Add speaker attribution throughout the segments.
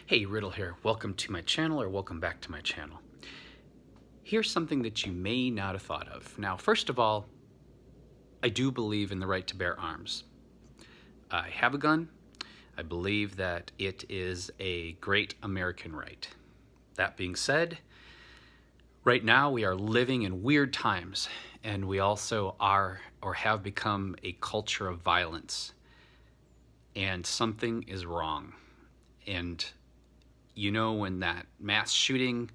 Speaker 1: Hey, Riddle here. Welcome to my channel, or welcome back to my channel. Here's something that you may not have thought of. Now, first of all, I do believe in the right to bear arms. I have a gun. I believe that it is a great American right. That being said, right now we are living in weird times, and we also are or have become a culture of violence. And something is wrong. And you know, when that mass shooting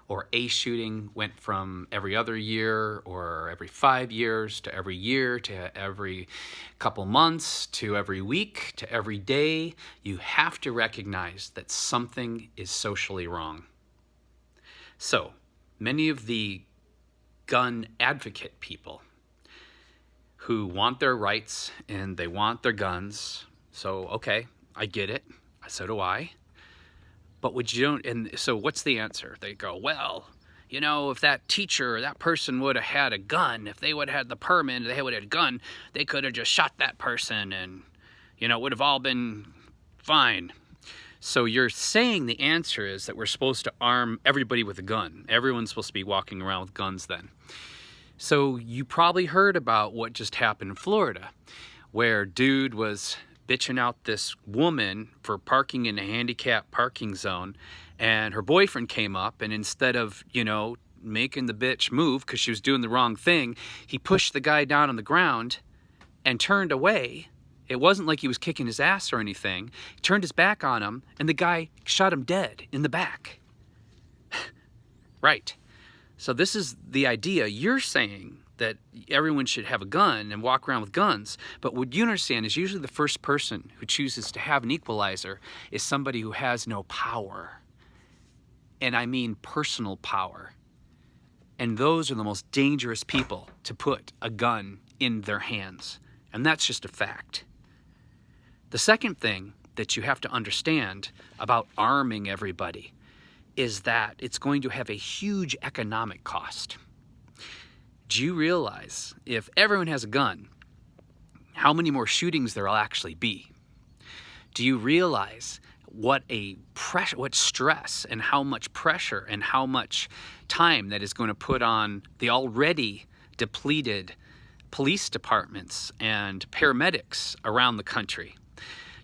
Speaker 1: or a shooting went from every other year or every 5 years to every year to every couple months to every week to every day, you have to recognize that something is socially wrong. So many of the gun advocate people who want their rights and they want their guns, so okay, I get it, so do I. But what you don't, and so what's the answer? They go, well, you know, if that teacher or that person would have had a gun, if they would have had the permit, they would have had a gun, they could have just shot that person and, you know, it would have all been fine. So you're saying the answer is that we're supposed to arm everybody with a gun. Everyone's supposed to be walking around with guns then. So you probably heard about what just happened in Florida, where dude was bitching out this woman for parking in a handicapped parking zone, and her boyfriend came up, and instead of, you know, making the bitch move because she was doing the wrong thing, he pushed the guy down on the ground and turned away. It wasn't like he was kicking his ass or anything. He turned his back on him, and the guy shot him dead in the back. Right. So this is the idea. You're saying that everyone should have a gun and walk around with guns, but what you understand is usually the first person who chooses to have an equalizer is somebody who has no power. And I mean personal power. And those are the most dangerous people to put a gun in their hands. And that's just a fact. The second thing that you have to understand about arming everybody is that it's going to have a huge economic cost. Do you realize if everyone has a gun, how many more shootings there'll actually be? Do you realize what stress and how much pressure and how much time that is going to put on the already depleted police departments and paramedics around the country?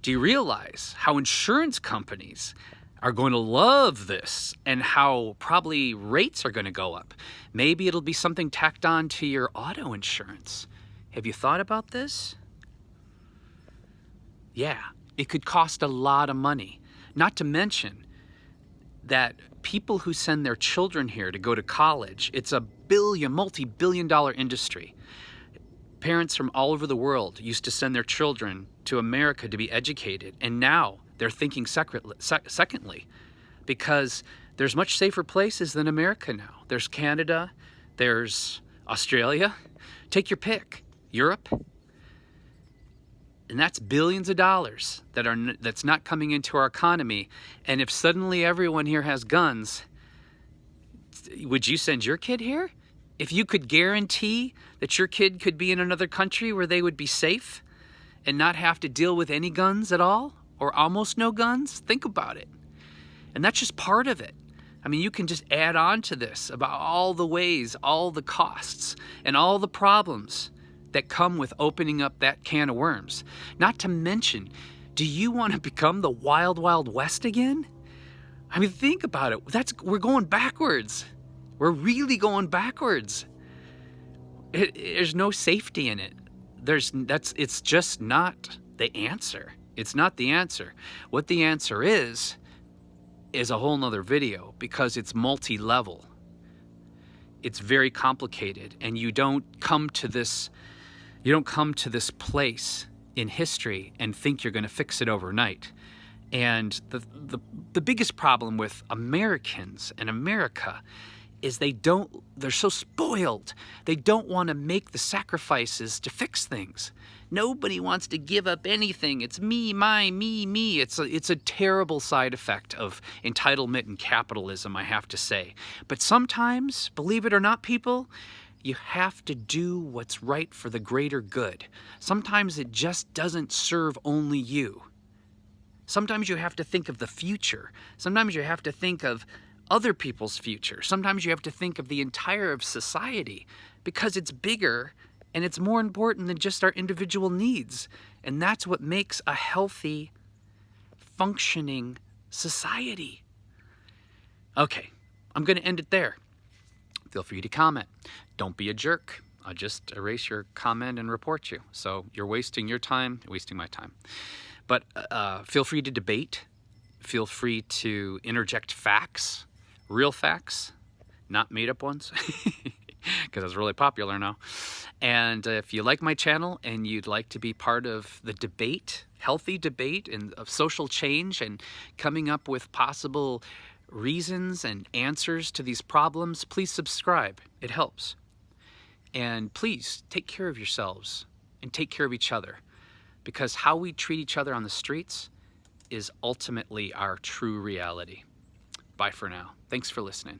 Speaker 1: Do you realize how insurance companies are going to love this and how probably rates are going to go up? Maybe it'll be something tacked on to your auto insurance. Have you thought about this? Yeah, it could cost a lot of money. Not to mention that people who send their children here to go to college, it's a multi-billion-dollar industry. Parents from all over the world used to send their children to America to be educated, and now they're thinking secondly, because there's much safer places than America now. There's Canada, there's Australia, take your pick, Europe, and that's billions of dollars that's not coming into our economy. And if suddenly everyone here has guns, would you send your kid here? If you could guarantee that your kid could be in another country where they would be safe and not have to deal with any guns at all, or almost no guns, think about it. And that's just part of it. I mean, you can just add on to this about all the ways, all the costs, and all the problems that come with opening up that can of worms. Not to mention, do you want to become the wild, wild west again? I mean, think about it. We're going backwards. We're really going backwards. There's no safety in it. It's just not the answer. It's not the answer. What the answer is a whole nother video, because it's multi-level. It's very complicated, and you don't come to this place in history and think you're going to fix it overnight. And the biggest problem with Americans and America is they're so spoiled. They don't want to make the sacrifices to fix things. Nobody wants to give up anything. It's me, me. It's a terrible side effect of entitlement and capitalism, I have to say. But sometimes, believe it or not, people, you have to do what's right for the greater good. Sometimes it just doesn't serve only you. Sometimes you have to think of the future. Sometimes you have to think of other people's future. Sometimes you have to think of the entire of society, because it's bigger and it's more important than just our individual needs. And that's what makes a healthy, functioning society. Okay, I'm going to end it there. Feel free to comment. Don't be a jerk. I'll just erase your comment and report you. So you're wasting your time, wasting my time. But feel free to debate. Feel free to interject facts, real facts, not made up ones, because it's really popular now. And if you like my channel and you'd like to be part of the debate, healthy debate and of social change and coming up with possible reasons and answers to these problems, please subscribe. It helps. And please take care of yourselves and take care of each other, because how we treat each other on the streets is ultimately our true reality. Bye for now. Thanks for listening.